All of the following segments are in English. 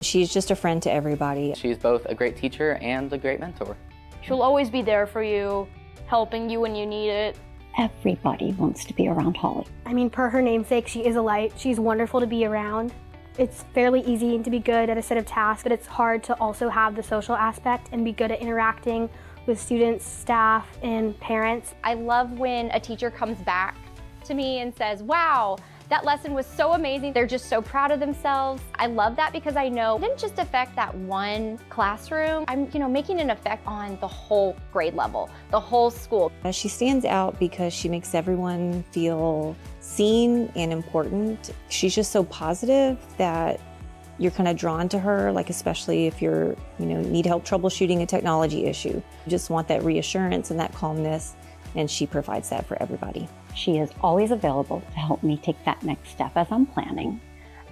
She's just a friend to everybody. She's both a great teacher and a great mentor. She'll always be there for you, helping you when you need it. Everybody wants to be around Holly. I mean, per her namesake, she is a light. She's wonderful to be around. It's fairly easy to be good at a set of tasks, but it's hard to also have the social aspect and be good at interacting with students, staff, and parents. I love when a teacher comes back to me and says, wow, that lesson was so amazing. They're just so proud of themselves. I love that because I know it didn't just affect that one classroom. I'm, making an effect on the whole grade level, the whole school. She stands out because she makes everyone feel seen and important. She's just so positive that you're kind of drawn to her, like especially if you're, need help troubleshooting a technology issue. You just want that reassurance and that calmness, and she provides that for everybody. She is always available to help me take that next step as I'm planning,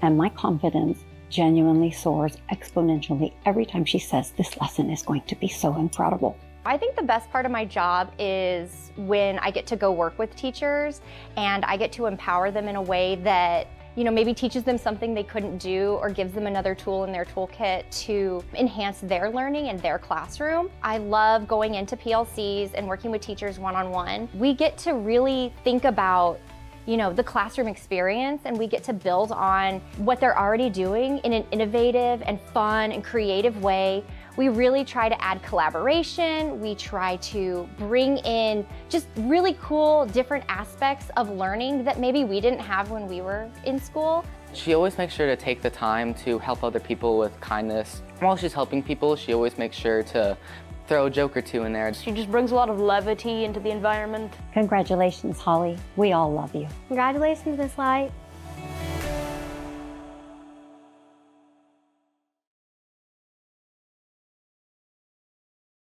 and my confidence genuinely soars exponentially every time she says this lesson is going to be so incredible. I think the best part of my job is when I get to go work with teachers and I get to empower them in a way that maybe teaches them something they couldn't do or gives them another tool in their toolkit to enhance their learning in their classroom. I love going into PLCs and working with teachers one-on-one. We get to really think about the classroom experience, and we get to build on what they're already doing in an innovative and fun and creative way. We really try to add collaboration. We try to bring in just really cool, different aspects of learning that maybe we didn't have when we were in school. She always makes sure to take the time to help other people with kindness. While she's helping people, she always makes sure to throw a joke or two in there. She just brings a lot of levity into the environment. Congratulations, Holly. We all love you. Congratulations, Miss Light.